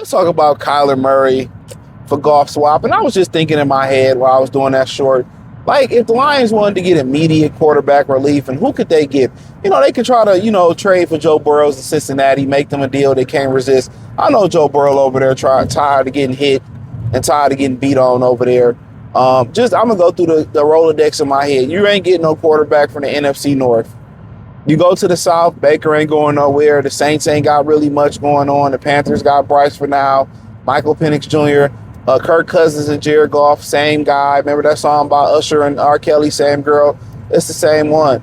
let's talk about Kyler Murray for golf swap. And I was just thinking in my head while I was doing that short, like if the Lions wanted to get immediate quarterback relief, and who could they get? They could try to, trade for Joe Burrow to Cincinnati, make them a deal they can't resist. I know Joe Burrow over there tired of getting hit and tired of getting beat on over there. I'm going to go through the Rolodex in my head. You ain't getting no quarterback from the NFC North. You go to the South, Baker ain't going nowhere. The Saints ain't got really much going on. The Panthers got Bryce for now, Michael Penix Jr., Kirk Cousins and Jared Goff, same guy. Remember that song by Usher and R. Kelly, same girl? It's the same one.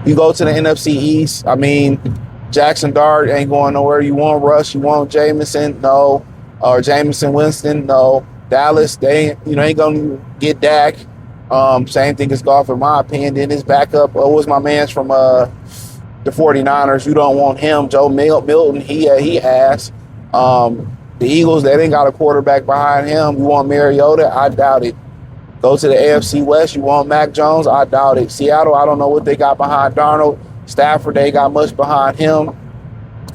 You go to the NFC East. I mean, Jackson Dart ain't going nowhere. You want Russ, you want Jameson? No. Or Jameson Winston? No. Dallas, they ain't going to get Dak. Same thing as Goff, in my opinion. Then his backup was my man's from the 49ers. You don't want him. Joe Milton, he ass. The Eagles, they ain't got a quarterback behind him. You want Mariota? I doubt it. Go to the AFC West. You want Mac Jones? I doubt it. Seattle, I don't know what they got behind Darnold. Stafford, they got much behind him.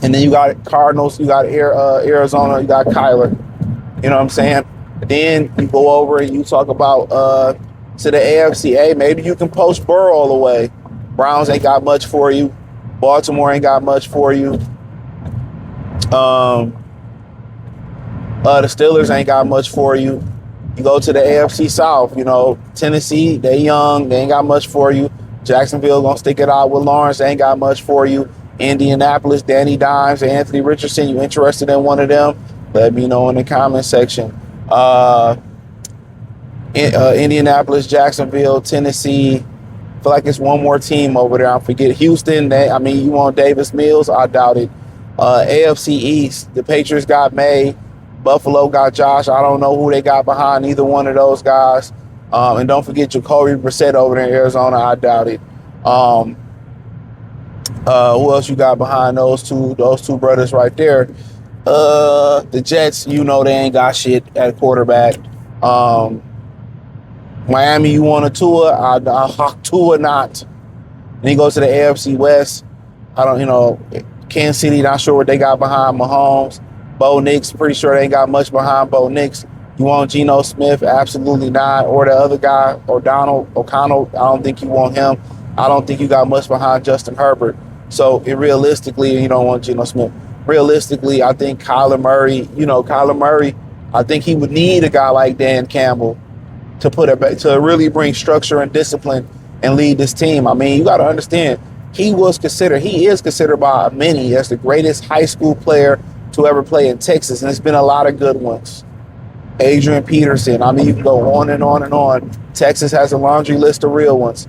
And then you got Cardinals, you got Arizona, you got Kyler. You know what I'm saying? Then you go over and you talk about to the AFC. Maybe you can poach Burrow all the way. Browns ain't got much for you. Baltimore ain't got much for you. The Steelers ain't got much for you. You go to the AFC South, Tennessee, they young, they ain't got much for you. Jacksonville gonna stick it out with Lawrence, they ain't got much for you. Indianapolis, Danny Dimes, and Anthony Richardson, you interested in one of them? Let me know in the comment section. Indianapolis, Jacksonville, Tennessee. I feel like it's one more team over there. I forget. Houston, you want Davis Mills? I doubt it. AFC East, the Patriots got May. Buffalo got Josh. I don't know who they got behind either one of those guys. And don't forget Jacoby Brissett over there in Arizona. I doubt it. Who else you got behind those two brothers right there? The Jets, they ain't got shit at quarterback. Miami, you want a Tua? I Tua not. And you go to the AFC West. Kansas City, not sure what they got behind Mahomes. Bo Nix, pretty sure they ain't got much behind Bo Nix. You want Geno Smith? Absolutely not. Or the other guy, O'Connell, I don't think you want him. I don't think you got much behind Justin Herbert. So realistically, you don't want Geno Smith. Realistically, I think Kyler Murray, I think he would need a guy like Dan Campbell to really bring structure and discipline and lead this team. I mean, you got to understand, he is considered by many as the greatest high school player to ever play in Texas, and it's been a lot of good ones. Adrian Peterson, you can go on and on and on. Texas has a laundry list of real ones.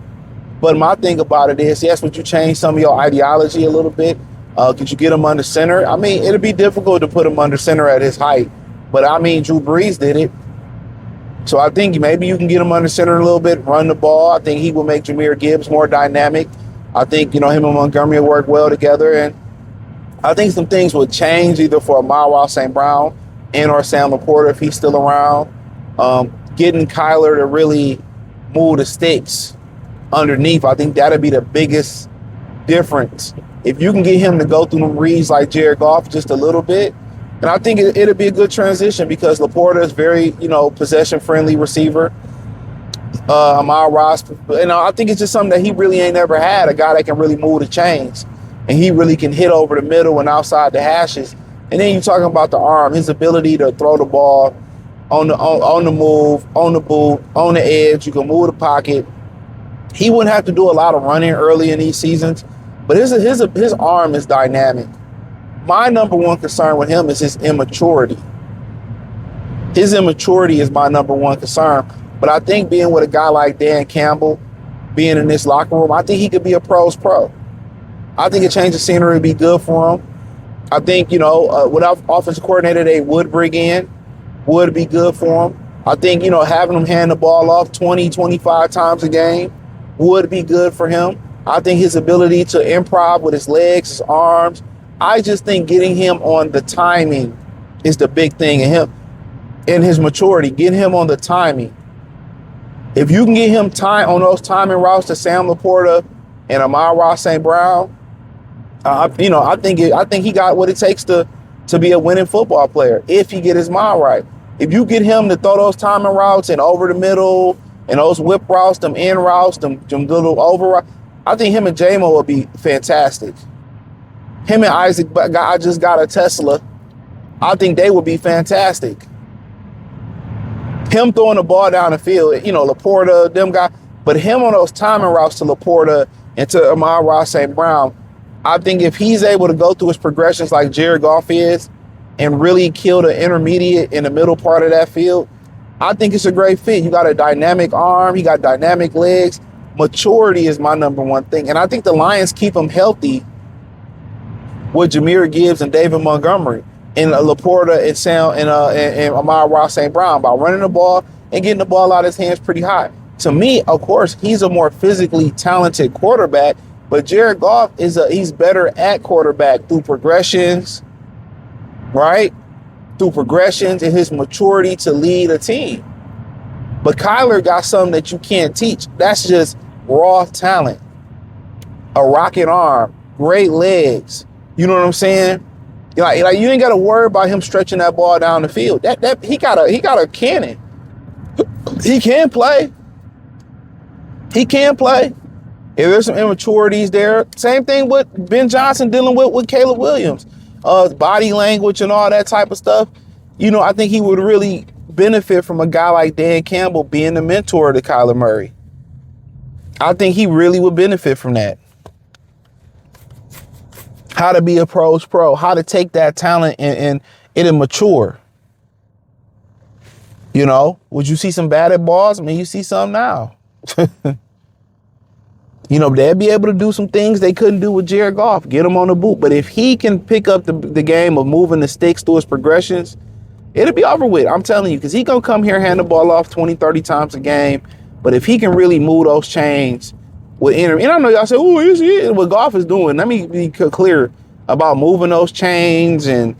But my thing about it is, yes, would you change some of your ideology a little bit? Could you get him under center? It'd be difficult to put him under center at his height. But, Drew Brees did it. So I think maybe you can get him under center a little bit, run the ball. I think he will make Jahmyr Gibbs more dynamic. I think, him and Montgomery will work well together. And I think some things would change either for Amon-Ra St. Brown and or Sam Laporta if he's still around. Getting Kyler to really move the sticks underneath, I think that'd be the biggest difference. If you can get him to go through them reads like Jared Goff just a little bit, and I think it'll be a good transition because Laporta is very, possession-friendly receiver. Amon-Ra, I think it's just something that he really ain't never had, a guy that can really move the chains. And he really can hit over the middle and outside the hashes. And then you're talking about the arm, his ability to throw the ball on the move, on the boot, on the edge. You can move the pocket. He wouldn't have to do a lot of running early in these seasons, but his arm is dynamic. My number one concern with him is his immaturity. His immaturity is my number one concern. But I think being with a guy like Dan Campbell, being in this locker room, I think he could be a pro's pro. I think a change of scenery would be good for him. I think, whatever offensive coordinator they would bring in would be good for him. I think, having him hand the ball off 20, 25 times a game would be good for him. I think his ability to improv with his legs, his arms, I just think getting him on the timing is the big thing in him. In his maturity, get him on the timing. If you can get him time on those timing routes to Sam Laporta and Amon-Ra St. Brown, I think he got what it takes to to be a winning football player if he get his mind right. If you get him to throw those timing routes and over the middle and those whip routes, them in routes, them little over routes, I think him and J-Mo would be fantastic. Him and Isaac, I just got a Tesla. I think they would be fantastic. Him throwing the ball down the field, you know, Laporta, them guys, but him on those timing routes to Laporta and to Amon-Ra St. Brown, I think if he's able to go through his progressions like Jared Goff is and really kill the intermediate in the middle part of that field, I think it's a great fit. You got a dynamic arm, he got dynamic legs. Maturity is my number one thing. And I think the Lions keep him healthy with Jahmyr Gibbs and David Montgomery and Laporta and Amon-Ra St. Brown by running the ball and getting the ball out of his hands pretty high. To me, of course, he's a more physically talented quarterback, but Jared Goff he's better at quarterback through progressions, right? Through progressions and his maturity to lead a team. But Kyler got something that you can't teach. That's just raw talent. A rocket arm, great legs. You know what I'm saying? Like you ain't got to worry about him stretching that ball down the field. That he got a cannon. He can play. He can play. If there's some immaturities there, same thing with Ben Johnson dealing with Caleb Williams, body language and all that type of stuff. You know, I think he would really benefit from a guy like Dan Campbell being the mentor to Kyler Murray. I think he really would benefit from that. How to be a pro's pro, how to take that talent and mature. You know, would you see some batted balls? I mean, you see some now. You know, they'd be able to do some things they couldn't do with Jared Goff, get him on the boot. But if he can pick up the game of moving the sticks through his progressions, it'll be over with. I'm telling you, because he going to come here, hand the ball off 20, 30 times a game. But if he can really move those chains with and I know y'all say, oh, is what Goff is doing. Let me be clear about moving those chains and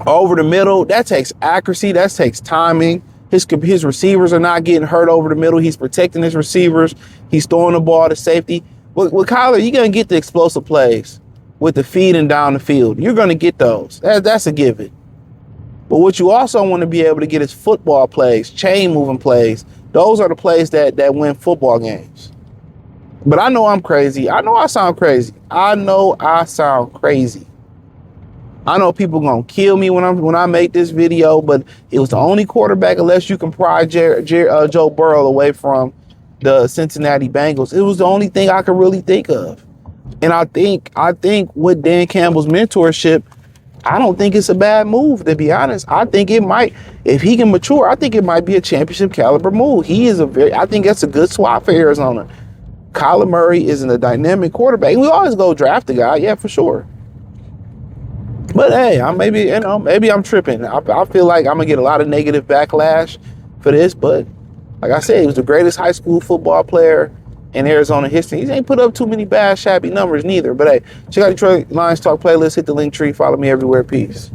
over the middle. That takes accuracy. That takes timing. His receivers are not getting hurt over the middle. He's protecting his receivers. He's throwing the ball to safety. With Kyler, you're going to get the explosive plays with the feeding down the field. You're going to get those. That's a given. But what you also want to be able to get is football plays, chain moving plays. Those are the plays that win football games. But I know I'm crazy. I know I sound crazy. I know people gonna kill me when I make this video, but it was the only quarterback, unless you can pry Joe Burrow away from the Cincinnati Bengals. It was the only thing I could really think of. And I think with Dan Campbell's mentorship, I don't think it's a bad move, to be honest. I think it might, if he can mature, I think it might be a championship caliber move. I think that's a good swap for Arizona. Kyler Murray isn't a dynamic quarterback. We always go draft the guy, yeah, for sure. But hey, maybe I'm tripping. I feel like I'm gonna get a lot of negative backlash for this, but like I said, he was the greatest high school football player in Arizona history. He ain't put up too many bad, shabby numbers neither. But hey, check out Detroit Lions Talk playlist. Hit the link tree. Follow me everywhere. Peace.